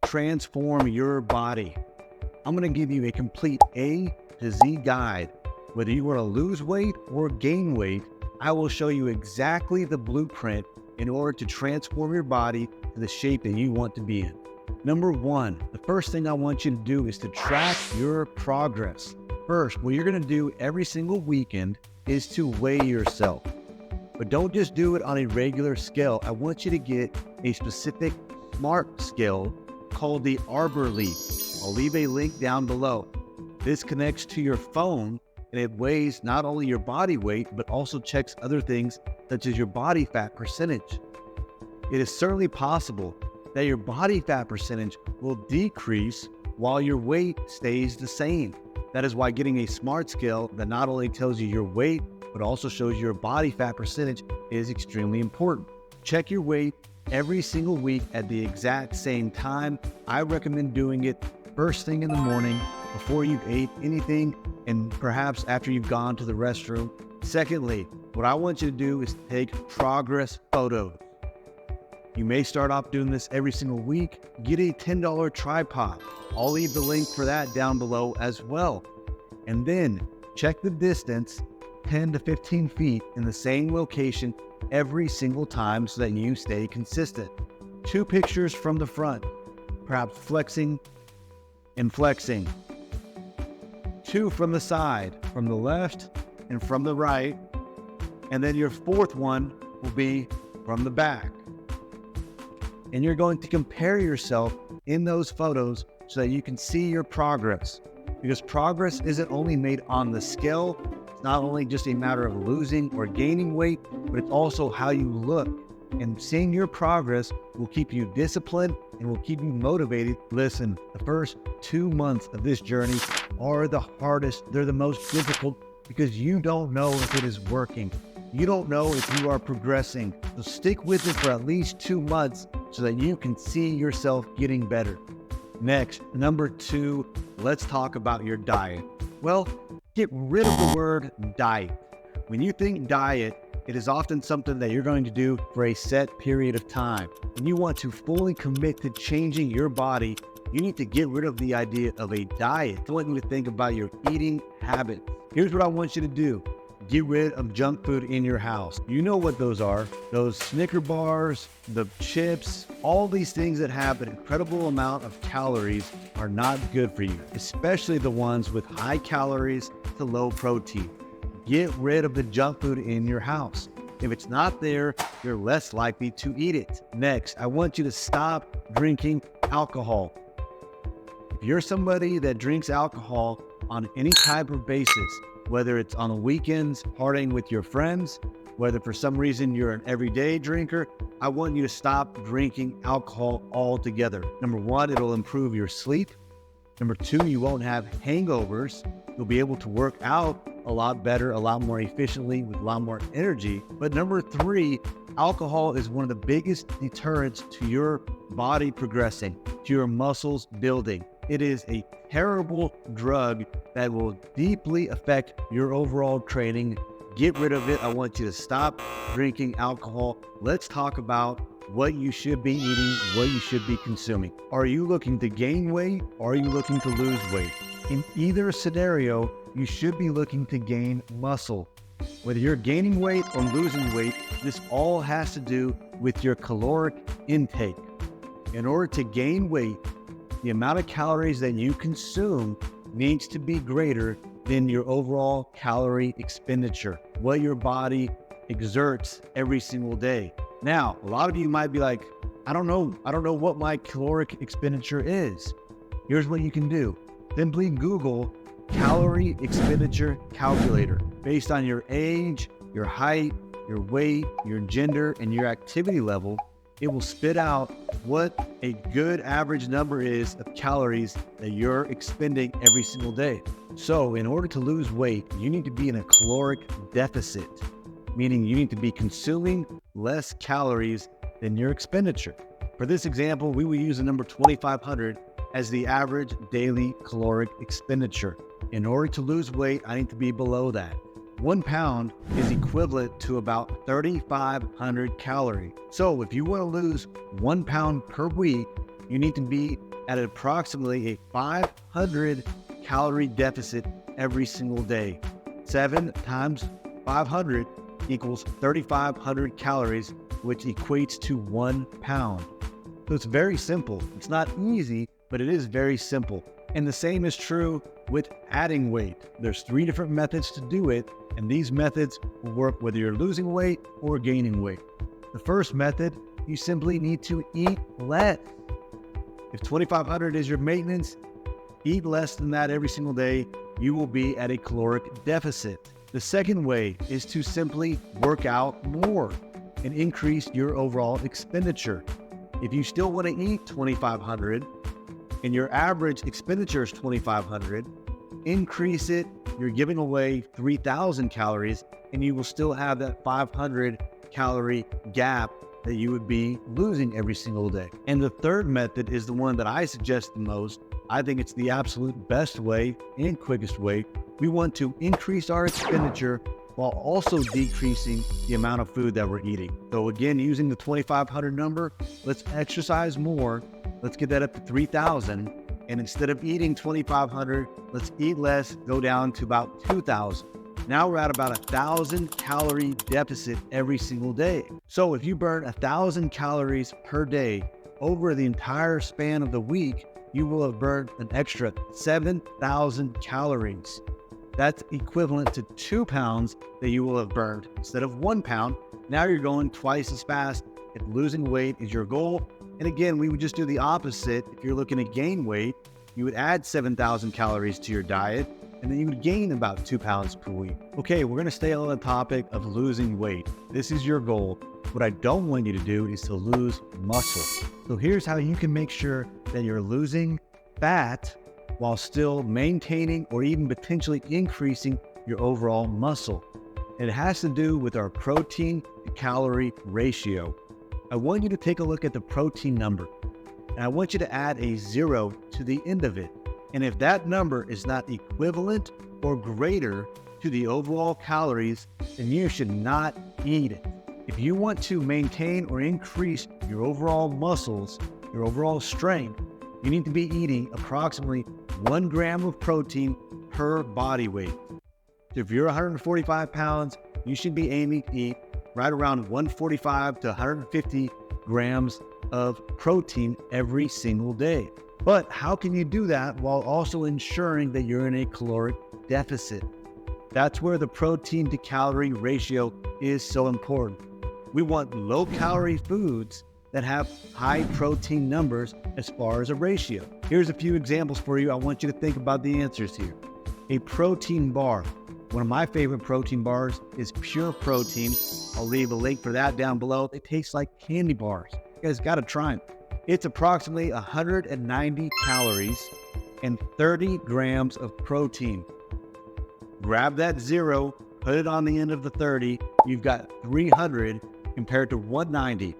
transform your body. I'm going to give you a complete A to Z guide. Whether you want to lose weight or gain weight, I will show you exactly the blueprint in order to transform your body to the shape that you want to be in. Number one, the first thing I want you to do is to track your progress. First, what you're going to do every single weekend is to weigh yourself. But don't just do it on a regular scale. I want you to get a specific smart scale called the Arbor Leaf. I'll leave a link down below. This connects to your phone and it weighs not only your body weight, but also checks other things such as your body fat percentage. It is certainly possible that your body fat percentage will decrease while your weight stays the same. That is why getting a smart scale that not only tells you your weight, but also shows your body fat percentage is extremely important. Check your weight every single week at the exact same time. I recommend doing it first thing in the morning before you've ate anything and perhaps after you've gone to the restroom. Secondly, what I want you to do is take progress photos. You may start off doing this every single week. Get a $10 tripod. I'll leave the link for that down below as well. And then check the distance 10 to 15 feet in the same location every single time so that you stay consistent. 2 pictures from the front, perhaps flexing and flexing. 2 from the side, from the left and from the right. And then your 4th one will be from the back. And you're going to compare yourself in those photos so that you can see your progress. Because progress isn't only made on the scale. It's not only just a matter of losing or gaining weight, but it's also how you look. And seeing your progress will keep you disciplined and will keep you motivated. Listen, the first 2 months of this journey are the hardest. They're the most difficult because you don't know if it is working. You don't know if you are progressing. So stick with it for at least 2 months so that you can see yourself getting better. Next, number 2, let's talk about your diet. Well, get rid of the word diet. When you think diet, it is often something that you're going to do for a set period of time. When you want to fully commit to changing your body, you need to get rid of the idea of a diet. I want you to think about your eating habits. Here's what I want you to do. Get rid of junk food in your house. You know what those are. Those Snicker bars, the chips, all these things that have an incredible amount of calories are not good for you, especially the ones with high calories to low protein. Get rid of the junk food in your house. If it's not there, you're less likely to eat it. Next, I want you to stop drinking alcohol. If you're somebody that drinks alcohol on any type of basis, whether it's on the weekends, partying with your friends, whether for some reason you're an everyday drinker, I want you to stop drinking alcohol altogether. Number 1, it'll improve your sleep. Number 2, you won't have hangovers. You'll be able to work out a lot better, a lot more efficiently, with a lot more energy. But number 3, alcohol is one of the biggest deterrents to your body progressing, to your muscles building. It is a terrible drug that will deeply affect your overall training. Get rid of it. I want you to stop drinking alcohol. Let's talk about what you should be eating, what you should be consuming. Are you looking to gain weight or are you looking to lose weight? In either scenario, you should be looking to gain muscle. Whether you're gaining weight or losing weight, this all has to do with your caloric intake. In order to gain weight, the amount of calories that you consume needs to be greater than your overall calorie expenditure, what your body exerts every single day. Now, a lot of you might be like, I don't know what my caloric expenditure is. Here's what you can do. Simply Google calorie expenditure calculator. Based on your age, your height, your weight, your gender, and your activity level, it will spit out what a good average number is of calories that you're expending every single day. So in order to lose weight, you need to be in a caloric deficit, meaning you need to be consuming less calories than your expenditure. For this example, we will use the number 2,500 as the average daily caloric expenditure. In order to lose weight, I need to be below that. 1 pound is equivalent to about 3,500 calories. So if you want to lose 1 pound per week, you need to be at approximately a 500 calorie deficit every single day. 7 times 500 equals 3,500 calories, which equates to 1 pound. So it's very simple. It's not easy, but it is very simple. And the same is true with adding weight. There's 3 different methods to do it, and these methods will work whether you're losing weight or gaining weight. The first method, you simply need to eat less. If 2,500 is your maintenance, eat less than that every single day. You will be at a caloric deficit. The second way is to simply work out more and increase your overall expenditure. If you still want to eat 2,500 and your average expenditure is 2,500, increase it. You're giving away 3,000 calories and you will still have that 500 calorie gap that you would be losing every single day. And the third method is the one that I suggest the most. I think it's the absolute best way and quickest way. We want to increase our expenditure while also decreasing the amount of food that we're eating. So again, using the 2,500 number, let's exercise more. Let's get that up to 3,000. And instead of eating 2,500, let's eat less, go down to about 2,000. Now we're at about 1,000 calorie deficit every single day. So if you burn 1,000 calories per day over the entire span of the week, you will have burned an extra 7,000 calories. That's equivalent to 2 pounds that you will have burned instead of 1 pound. Now you're going twice as fast if losing weight is your goal. And again, we would just do the opposite. If you're looking to gain weight, you would add 7,000 calories to your diet, and then you would gain about 2 pounds per week. Okay, we're gonna stay on the topic of losing weight. This is your goal. What I don't want you to do is to lose muscle. So here's how you can make sure that you're losing fat while still maintaining or even potentially increasing your overall muscle. And it has to do with our protein to calorie ratio. I want you to take a look at the protein number, and I want you to add a 0 to the end of it. And if that number is not equivalent or greater to the overall calories, then you should not eat it. If you want to maintain or increase your overall muscles, your overall strength, you need to be eating approximately 1 gram of protein per body weight. So if you're 145 pounds, you should be aiming to eat right around 145 to 150 grams of protein every single day. But how can you do that while also ensuring that you're in a caloric deficit? That's where the protein to calorie ratio is so important. We want low calorie foods that have high protein numbers as far as a ratio. Here's a few examples for you. I want you to think about the answers here. A protein bar. One of my favorite protein bars is Pure Protein. I'll leave a link for that down below. They taste like candy bars. You guys gotta try them. It's approximately 190 calories and 30 grams of protein. Grab that 0, put it on the end of the 30. You've got 300 compared to 190.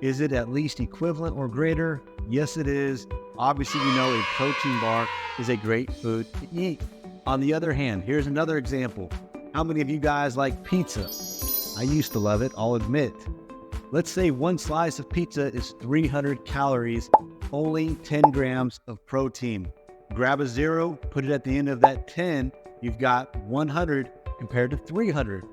Is it at least equivalent or greater? Yes, it is. Obviously, we know a protein bar is a great food to eat. On the other hand, here's another example. How many of you guys like pizza? I used to love it, I'll admit. Let's say one slice of pizza is 300 calories, only 10 grams of protein. Grab a 0, put it at the end of that 10, you've got 100 compared to 300.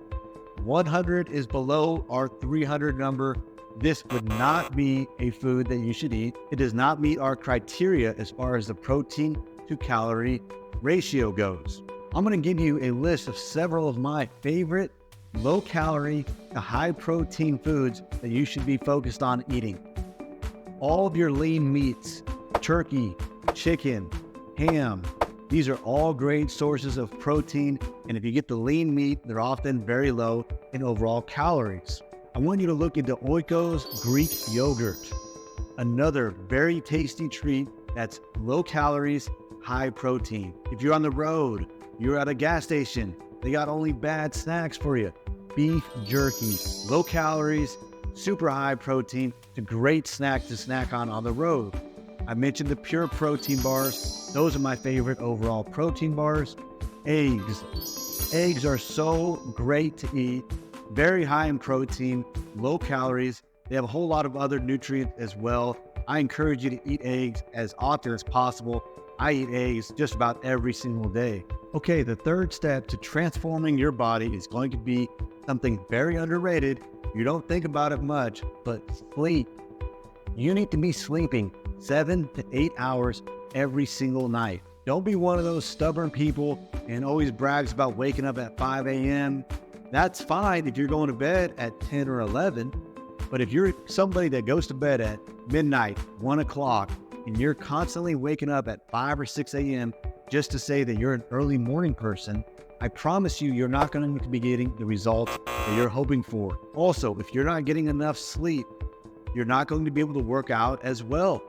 100 is below our 300 number. This would not be a food that you should eat. It does not meet our criteria as far as the protein to calorie ratio goes. I'm going to give you a list of several of my favorite low calorie to high protein foods that you should be focused on eating. All of your lean meats, turkey, chicken, ham, these are all great sources of protein. And if you get the lean meat, they're often very low in overall calories. I want you to look into Oiko's Greek yogurt, another very tasty treat that's low calories, high protein. If you're on the road, you're at a gas station, they got only bad snacks for you. Beef jerky, low calories, super high protein. It's a great snack to snack on the road. I mentioned the Pure Protein bars. Those are my favorite overall protein bars. Eggs. Eggs are so great to eat. Very high in protein, low calories. They have a whole lot of other nutrients as well. I encourage you to eat eggs as often as possible. I eat eggs just about every single day. Okay, the third step to transforming your body is going to be something very underrated. You don't think about it much, but sleep. You need to be sleeping 7 to 8 hours every single night. Don't be one of those stubborn people and always brags about waking up at 5 a.m. That's fine if you're going to bed at 10 or 11, but if you're somebody that goes to bed at midnight, 1 o'clock, and you're constantly waking up at 5 or 6 a.m. just to say that you're an early morning person, I promise you're not going to be getting the results that you're hoping for. Also, if you're not getting enough sleep, you're not going to be able to work out as well.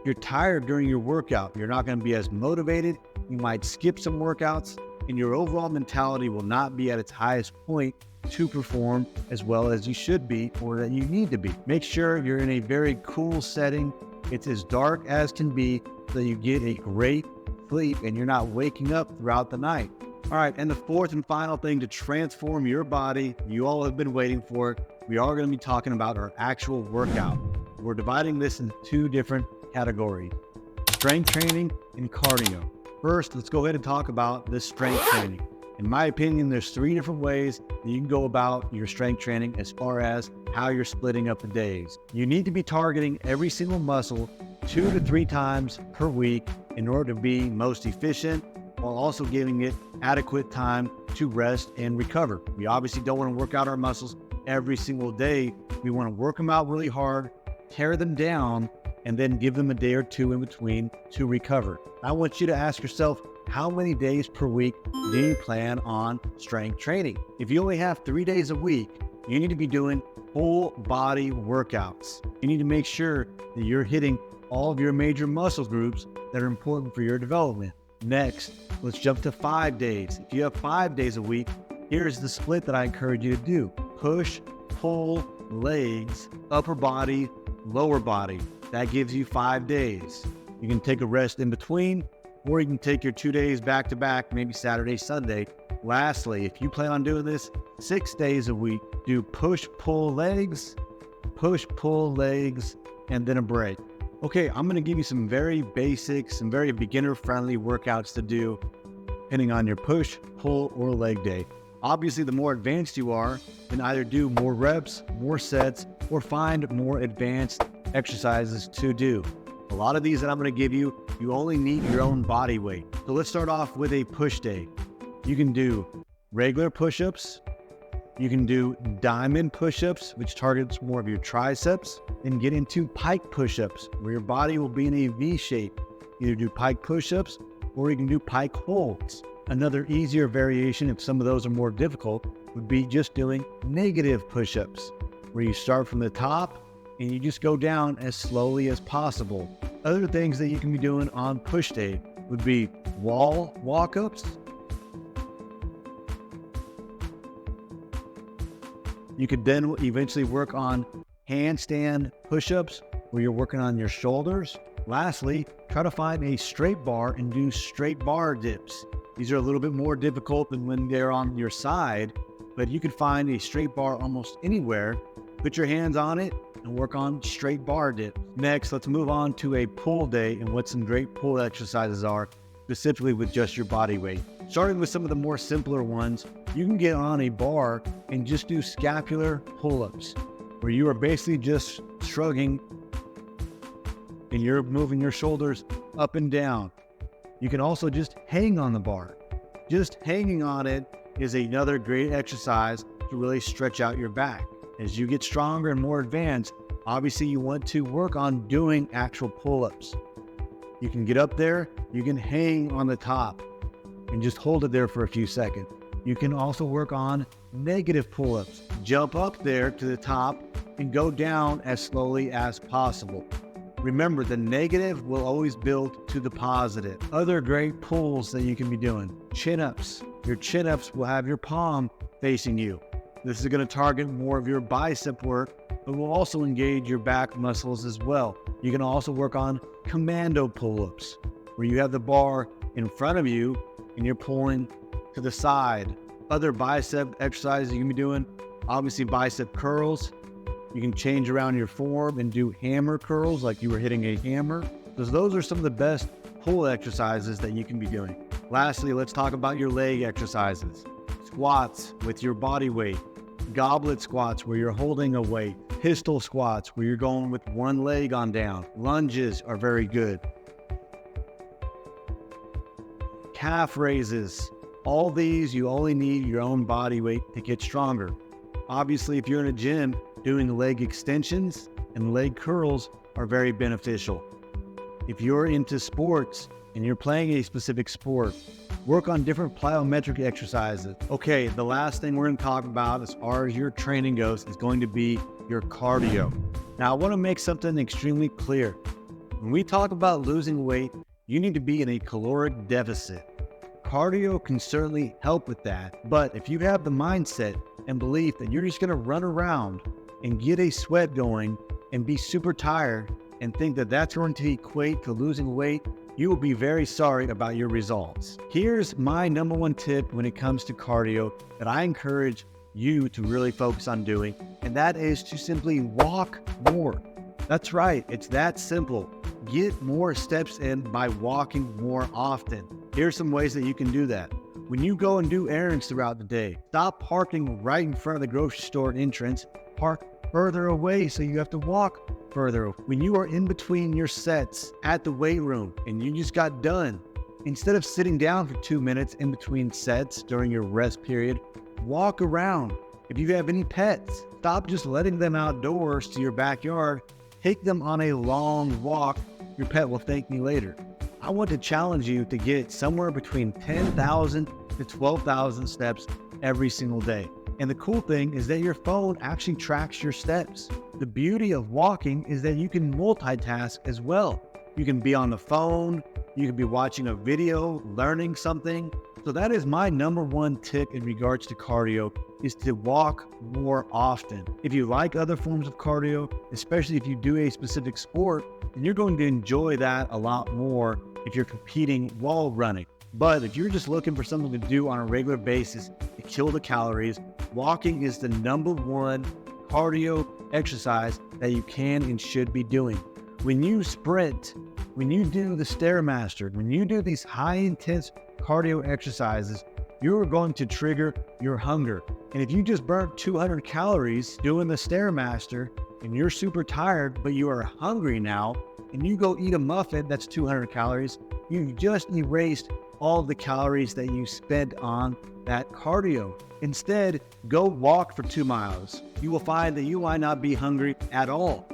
You're tired during your workout. You're not going to be as motivated. You might skip some workouts, and your overall mentality will not be at its highest point to perform as well as you should be or that you need to be. Make sure you're in a very cool setting. It's as dark as can be so you get a great sleep and you're not waking up throughout the night. All right, and the fourth and final thing to transform your body, you all have been waiting for it. We are going to be talking about our actual workout. We're dividing this into two different categories: strength training and cardio. First, let's go ahead and talk about this strength training. In my opinion, there's 3 different ways that you can go about your strength training as far as how you're splitting up the days. You need to be targeting every single muscle 2 to 3 times per week in order to be most efficient, while also giving it adequate time to rest and recover. We obviously don't want to work out our muscles every single day. We want to work them out really hard, tear them down, and then give them a day or 2 in between to recover. I want you to ask yourself, how many days per week do you plan on strength training? If you only have 3 days a week, you need to be doing full body workouts. You need to make sure that you're hitting all of your major muscle groups that are important for your development. Next, let's jump to 5 days. If you have 5 days a week, here's the split that I encourage you to do: push, pull, legs, upper body, lower body. That gives you 5 days. You can take a rest in between, or you can take your 2 days back to back, maybe Saturday, Sunday. Lastly, if you plan on doing this 6 days a week, do push, pull, legs, and then a break. Okay, I'm going to give you some very basic, some very beginner-friendly workouts to do depending on your push, pull, or leg day. Obviously, the more advanced you are, then either do more reps, more sets, or find more advanced exercises to do. A lot of these that I'm going to give you, you only need your own body weight. So let's start off with a push day. You can do regular push-ups. You can do diamond push-ups, which targets more of your triceps, and get into pike push-ups, where your body will be in a V shape. Either do pike push-ups or you can do pike holds. Another easier variation, if some of those are more difficult, would be just doing negative push-ups, where you start from the top and you just go down as slowly as possible. Other things that you can be doing on push day would be wall walk-ups. You could then eventually work on handstand push-ups, where you're working on your shoulders. Lastly, try to find a straight bar and do straight bar dips. These are a little bit more difficult than when they're on your side, but you could find a straight bar almost anywhere. Put your hands on it and work on straight bar dips. Next, let's move on to a pull day and what some great pull exercises are, specifically with just your body weight. Starting with some of the more simpler ones, you can get on a bar and just do scapular pull-ups, where you are basically just shrugging and you're moving your shoulders up and down. You can also just hang on the bar. Just hanging on it is another great exercise to really stretch out your back. As you get stronger and more advanced, obviously you want to work on doing actual pull-ups. You can get up there, you can hang on the top and just hold it there for a few seconds. You can also work on negative pull-ups. Jump up there to the top and go down as slowly as possible. Remember, the negative will always build to the positive. Other great pulls that you can be doing: chin-ups. Your chin-ups will have your palm facing you. This is going to target more of your bicep work, but will also engage your back muscles as well. You can also work on commando pull-ups, where you have the bar in front of you and you're pulling to the side. Other bicep exercises you can be doing, obviously bicep curls. You can change around your form and do hammer curls like you were hitting a hammer. Because those are some of the best pull exercises that you can be doing. Lastly, let's talk about your leg exercises. Squats with your body weight. Goblet squats where you're holding a weight. Pistol squats where you're going with one leg on down. Lunges are very good. Calf raises. All these, you only need your own body weight to get stronger. Obviously, if you're in a gym, doing leg extensions and leg curls are very beneficial. If you're into sports and you're playing a specific sport, work on different plyometric exercises. Okay, the last thing we're going to talk about as far as your training goes is going to be your cardio. Now, I want to make something extremely clear. When we talk about losing weight, you need to be in a caloric deficit. Cardio can certainly help with that, but if you have the mindset and belief that you're just going to run around and get a sweat going and be super tired and think that that's going to equate to losing weight, you will be very sorry about your results. Here's my number one tip when it comes to cardio that I encourage you to really focus on doing, and that is to simply walk more. That's right, it's that simple. Get more steps in by walking more often. Here's some ways that you can do that. When you go and do errands throughout the day, stop parking right in front of the grocery store entrance. Park further away so you have to walk further. When you are in between your sets at the weight room and you just got done, instead of sitting down for 2 minutes in between sets during your rest period, walk around. If you have any pets, stop just letting them outdoors to your backyard. Take them on a long walk. Your pet will thank me later. I want to challenge you to get somewhere between 10,000 to 12,000 steps every single day. And the cool thing is that your phone actually tracks your steps. The beauty of walking is that you can multitask as well. You can be on the phone, you can be watching a video, learning something. So that is my number one tip in regards to cardio, is to walk more often. If you like other forms of cardio, especially if you do a specific sport, then you're going to enjoy that a lot more if you're competing while running. But if you're just looking for something to do on a regular basis to kill the calories, walking is the number one cardio exercise that you can and should be doing. When you sprint, when you do the Stairmaster, when you do these high intense cardio exercises, you're going to trigger your hunger. And if you just burnt 200 calories doing the Stairmaster and you're super tired, but you are hungry now, and you go eat a muffin that's 200 calories, you just erased all the calories that you spent on that cardio. Instead, go walk for 2 miles. You will find that you might not be hungry at all.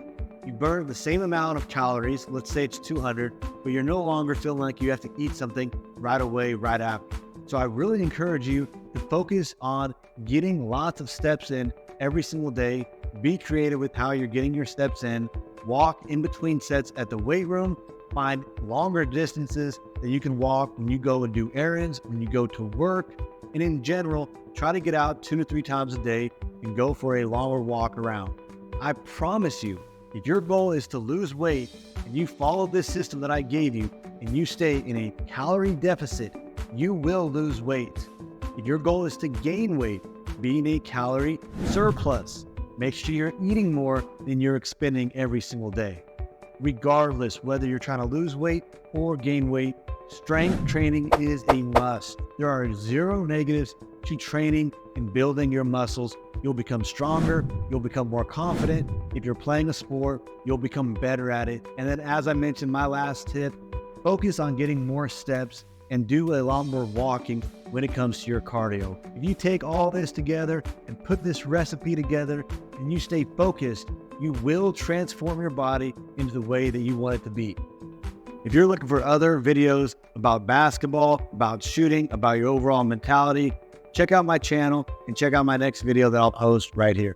You burn the same amount of calories, let's say it's 200, but you're no longer feeling like you have to eat something right away, right after. So I really encourage you to focus on getting lots of steps in every single day. Be creative with how you're getting your steps in. Walk in between sets at the weight room. Find longer distances that you can walk when you go and do errands, when you go to work. And in general, try to get out 2 to 3 times a day and go for a longer walk around. I promise you, if your goal is to lose weight and you follow this system that I gave you and you stay in a calorie deficit, you will lose weight. If your goal is to gain weight, be in a calorie surplus. Make sure you're eating more than you're expending every single day. Regardless whether you're trying to lose weight or gain weight, strength training is a must. There are 0 negatives to training and building your muscles. You'll become stronger, you'll become more confident. If you're playing a sport, you'll become better at it. And then, as I mentioned, my last tip, focus on getting more steps and do a lot more walking when it comes to your cardio. If you take all this together and put this recipe together and you stay focused, you will transform your body into the way that you want it to be. If you're looking for other videos about basketball, about shooting, about your overall mentality, check out my channel and check out my next video that I'll post right here.